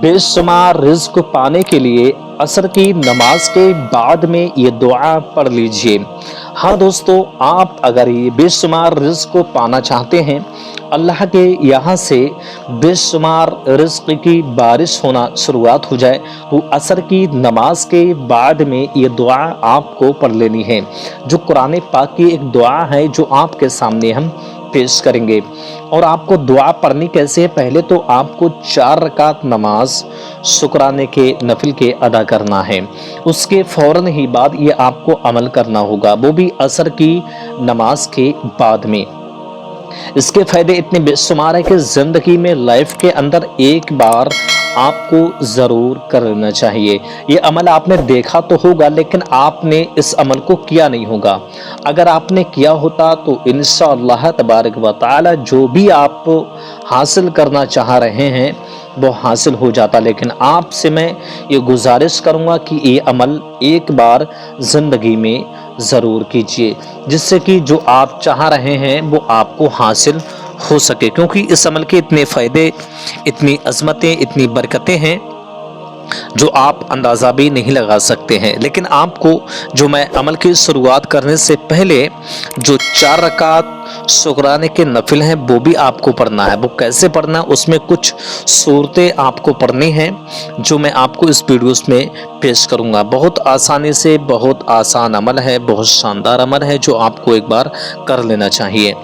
बेशुमार रिज़्क पाने के लिए असर की नमाज के बाद में ये दुआ पढ़ लीजिए। हाँ दोस्तों, आप अगर ये बेशुमार रिज़्क को पाना चाहते हैं, अल्लाह के यहाँ से बेशुमार रिज़्क की बारिश होना शुरुआत हो जाए, तो असर की नमाज के बाद में ये दुआ आपको पढ़ लेनी है, जो कुरान पाक की एक दुआ है जो आपके सामने हम पेश करेंगे। और आपको दुआ पढ़नी कैसे है, पहले तो आपको 4 रकात नमाज शुक्राने के नफिल के अदा करना है। उसके फौरन ही बाद ये आपको अमल करना होगा, वो भी असर की नमाज के बाद में। इसके फायदे इतने बेशुमार है कि जिंदगी में लाइफ के अंदर एक बार आपको जरूर कर लेना चाहिए। ये अमल आपने देखा तो होगा, लेकिन आपने इस अमल को किया नहीं होगा। अगर आपने किया होता तो इंशाअल्लाह तबारक व तआला जो भी आप हासिल करना चाह रहे हैं वो हासिल हो जाता। लेकिन आपसे मैं ये गुजारिश करूंगा कि ये अमल एक बार जिंदगी में ज़रूर कीजिए, जिससे कि जो आप चाह रहे हैं वो आपको हासिल हो सके, क्योंकि इस अमल के इतने फ़ायदे, इतनी अज़मतें, इतनी बरकतें हैं जो आप अंदाज़ा भी नहीं लगा सकते हैं। लेकिन आपको जो मैं अमल की शुरुआत करने से पहले जो 4 रकात शुक्राने के नफिल हैं वो भी आपको पढ़ना है। वो कैसे पढ़ना है, उसमें कुछ सूरतें आपको पढ़नी हैं जो मैं आपको इस वीडियोस में पेश करूंगा। बहुत आसानी से, बहुत आसान अमल है, बहुत शानदार अमल है जो आपको एक बार कर लेना चाहिए।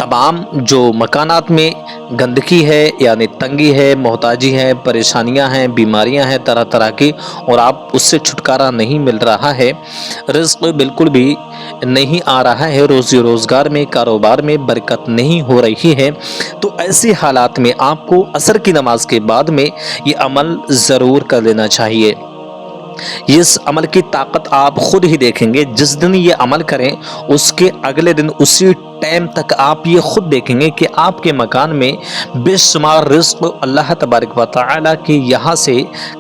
तमाम जो मकानात में गंदगी है, यानी तंगी है, मोहताजी है, परेशानियां हैं, बीमारियां हैं तरह तरह की, और आप उससे छुटकारा नहीं मिल रहा है, रिज़्क बिल्कुल भी नहीं आ रहा है, रोज़ी रोज़गार में, कारोबार में बरकत नहीं हो रही है, तो ऐसे हालात में आपको असर की नमाज के बाद में ये अमल ज़रूर कर लेना चाहिए। इस अमल की ताकत आप खुद ही देखेंगे। जिस दिन ये अमल करें उसके अगले दिन उसी टाइम तक आप ये खुद देखेंगे कि आपके मकान में बेशुमार रिज़्क अल्लाह तबारक व तआला के यहाँ से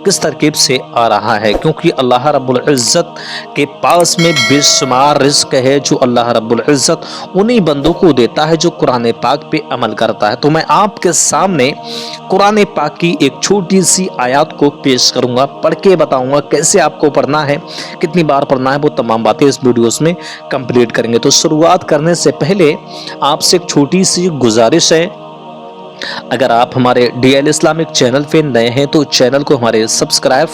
किस तरकीब से आ रहा है, क्योंकि अल्लाह रब्बुल इज़्ज़त के पास में बेशुमार रिज़्क है जो अल्लाह रब्बुल इज़्ज़त उन्हीं बंदों को देता है जो कुरान पाक पे अमल करता है। तो मैं आपके सामने कुरान पाक की एक छोटी सी आयत को पेश करूंगा, पढ़ के बताऊंगा कैसे आपको पढ़ना है, कितनी बार पढ़ना है, वो तमाम बातें इस वीडियोस में कंप्लीट करेंगे। तो शुरुआत करने से पहले आपसे एक छोटी सी गुजारिश है, अगर आप हमारे DL इस्लामिक चैनल पे नए हैं तो चैनल को हमारे सब्सक्राइब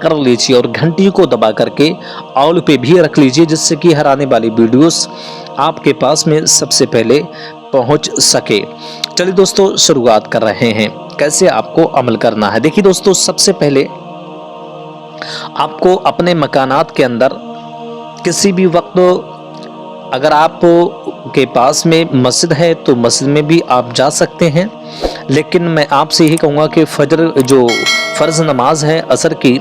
कर लीजिए और घंटी को दबा करके ऑल पे भी रख लीजिए, जिससे कि हर आने वाली वीडियोस आपके पास में सबसे पहले पहुंच सके। चलिए दोस्तों, शुरुआत कर रहे हैं कैसे आपको अमल करना है। देखिए दोस्तों, सबसे पहले आपको अपने मकानात के अंदर किसी भी वक्त, अगर आप के पास में मस्जिद है तो मस्जिद में भी आप जा सकते हैं, लेकिन मैं आपसे यही कहूँगा कि फजर जो फ़र्ज़ नमाज है असर की,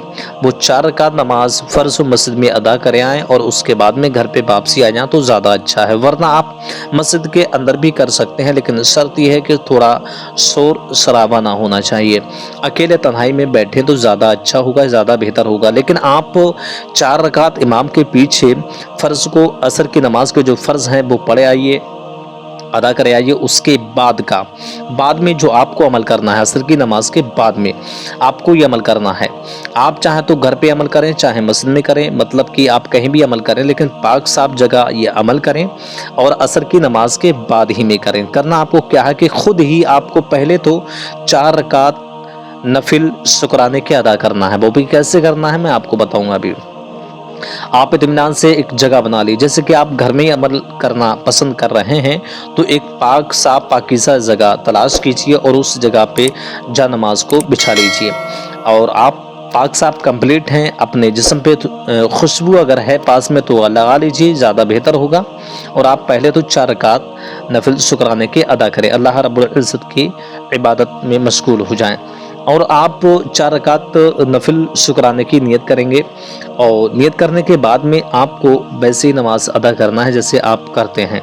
वो 4 रकात नमाज फ़र्ज़ मस्जिद में अदा करें आएँ और उसके बाद में घर पे वापसी आ जाएँ तो ज़्यादा अच्छा है। वरना आप मस्जिद के अंदर भी कर सकते हैं, लेकिन शर्त यह है कि थोड़ा शोर शराबा ना होना चाहिए। अकेले तन्हाई में बैठें तो ज़्यादा अच्छा होगा, ज़्यादा बेहतर होगा। लेकिन आप 4 रकात इमाम के पीछे फ़र्ज़ को, असर की नमाज के जो फ़र्ज़ हैं वो पढ़े आइए, अदा करे आइए। उसके बाद में जो आपको अमल करना है, असर की नमाज के बाद में आपको ये अमल करना है। आप चाहे तो घर पे अमल करें, चाहे मस्जिद में करें, मतलब कि आप कहीं भी अमल करें, लेकिन पाक साफ जगह ये अमल करें और असर की नमाज के बाद ही में करें। करना आपको क्या है कि खुद ही आपको पहले तो 4 रकात नफिल शुक्राने के अदा करना है। वो भी कैसे करना है मैं आपको बताऊंगा अभी। आप इत्मीनान से एक जगह बना ली, जैसे कि आप घर में ही अमल करना पसंद कर रहे हैं तो एक पाक साफ पाकीज़ा जगह तलाश कीजिए और उस जगह पे जा नमाज को बिछा लीजिए। और आप पाक साफ कंप्लीट हैं, अपने जिस्म पे खुशबू अगर है पास में तो लगा लीजिए, ज़्यादा बेहतर होगा। और आप पहले तो 4 रकात नफिल शुक्राने के अदा करें, अल्लाह रब्बुल इज़्ज़त की इबादत में मशगूल हो जाएं। और आप 4 रकात नफिल शुक्राने की नियत करेंगे और नियत करने के बाद में आपको वैसे ही नमाज अदा करना है जैसे आप करते हैं।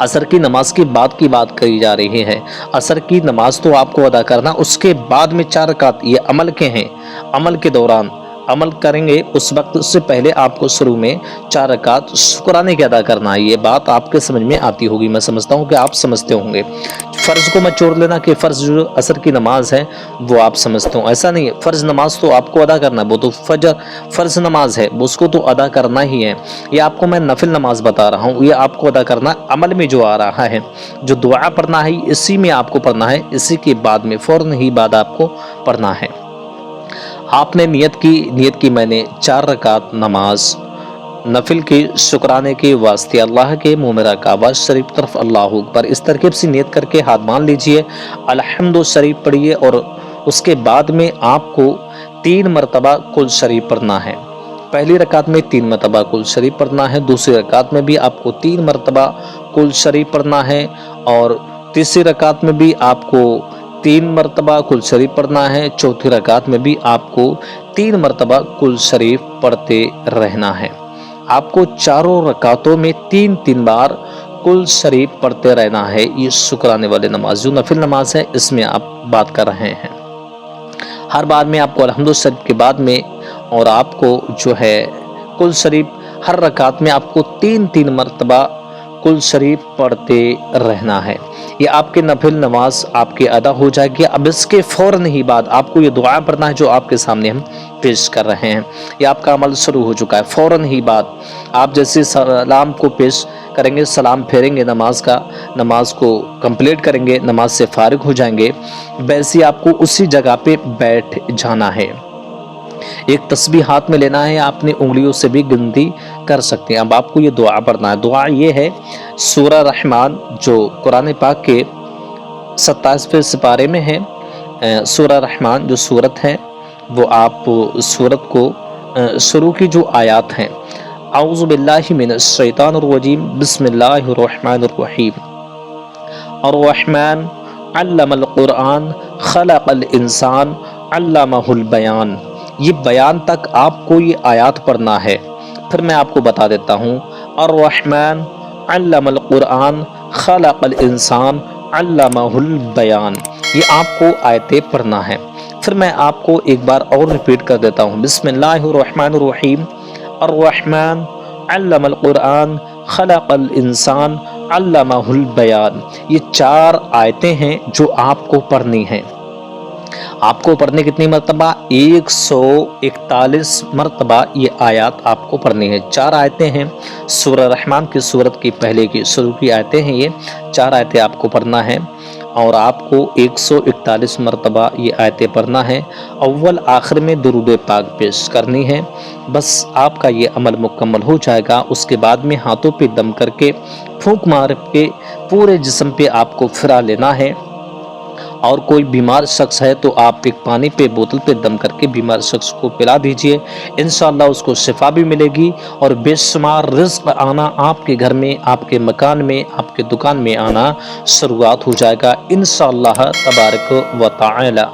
असर की नमाज की बात करी जा रही है। असर की नमाज तो आपको अदा करना, उसके बाद में 4 रकात ये अमल के हैं। अमल के दौरान अमल करेंगे उस वक्त उससे पहले आपको शुरू में 4 रकात शुक्राने के अदा करना है। ये बात आपके समझ में आती होगी, मैं समझता हूँ कि आप समझते होंगे। फ़र्ज़ को मत छोड़ लेना कि फ़र्ज़ जो असर की नमाज है वो आप समझते हो, ऐसा नहीं है। फ़र्ज़ नमाज तो आपको अदा करना है, वो तो फ़र्ज़ नमाज है, उसको तो अदा करना ही है। ये आपको मैं नफिल नमाज बता रहा हूँ, ये आपको अदा करना अमल में जो आ रहा है, जो दुआ पढ़ना है इसी में आपको पढ़ना है, इसी के बाद में फ़ौरन ही बाद आपको पढ़ना है। आपने नियत की मैंने 4 रकात नमाज नफिल के शुक्राने के वास्ते अल्लाह के मुँह में रखा, आवाज़ शरीफ तरफ अल्लाहु अकबर इस तरकीब से नियत करके हाथ मान लीजिए, अल्हम्दु शरीफ पढ़िए और उसके बाद में आपको 3 मरतबा कुल शरीफ पढ़ना है। पहली रकात में 3 मरतबा कुल शरीफ पढ़ना है, दूसरी रकात में भी आपको 3 मरतबा कुल शरीफ पढ़ना है और तीसरी रकात में भी आपको 3 मरतबा कुल शरीफ पढ़ना है, चौथी रकात में भी आपको 3 मरतबा कुल शरीफ पढ़ते रहना है। आपको चारों रकातों में 3-3 बार कुल शरीफ पढ़ते रहना है। ये शुक्राने वाले नमाज जो नफिल नमाज है इसमें आप बात कर रहे हैं। हर बार में आपको अल्हम्दु शरीफ के बाद में और आपको जो है कुल शरीफ हर रकात में आपको 3-3 मरतबा कुल शरीफ पढ़ते रहना है। ये आपके नफिल नमाज आपके अदा हो जाएगी। अब इसके फ़ौरन ही बाद आपको ये दुआ पढ़ना है जो आपके सामने हम पेश कर रहे हैं। ये आपका अमल शुरू हो चुका है। फ़ौरन ही बाद आप जैसे सलाम को पेश करेंगे, सलाम फेरेंगे, नमाज को कंप्लीट करेंगे, नमाज से फारिग हो जाएंगे, वैसे आपको उसी जगह पे बैठ जाना है। एक तस्बीह हाथ में लेना है, आपने उंगलियों से भी गिनती कर सकते हैं। अब आपको ये दुआ पढ़ना है। दुआ ये है सूरह रहमान जो कुरान पाक के 27वें सिपारे में है। सूरह रहमान जो सूरत है वो आप सूरत को शुरू की जो आयत हैं, औज़ु बिल्लाहि मिनश शैतानिर रजीम, बिस्मिल्लाहिर रहमानिर रहीम, अर्रहमान अल्लमल कुरान खलक़ल इंसान अल्लमहुल बयान। ये बयान तक आपको ये आयत पढ़ना है। फिर मैं आपको बता देता हूँ, अर्रहमान अल्लमल कुरान खलक़ल इंसान अल्लमहुल बयान। ये आपको आयतें पढ़ना है। फिर मैं आपको एक बार और रिपीट कर देता हूँ, बिस्मिल्लाहिर रहमानिर रहीम, अर्रहमान अल्लमल कुरान खलक़ल इंसान अल्लमहुल बयान। ये 4 आयतें हैं जो आपको पढ़नी हैं। आपको पढ़ने कितनी मरतबा? 141 मरतबा ये आयत आपको पढ़नी है। 4 आयतें हैं सूरह रहमान की सूरत की पहले की शुरू की आयतें हैं। ये 4 आयतें आपको पढ़ना है और आपको 141 मरतबा ये आयतें पढ़ना है। अव्वल आखिर में दुरूद पाक पेश करनी है। बस आपका ये अमल मुकम्मल हो जाएगा। उसके बाद में हाथों पे दम करके फूंक मार के पूरे जिस्म पे आपको फिरा लेना है। और कोई बीमार शख्स है तो आप एक पानी पे बोतल पे दम करके बीमार शख्स को पिला दीजिए, इंशाअल्लाह उसको शिफा भी मिलेगी और बेशुमार रिज़्क़ आना आपके घर में, आपके मकान में, आपके दुकान में आना शुरुआत हो जाएगा इंशाअल्लाह तबारक व तआला।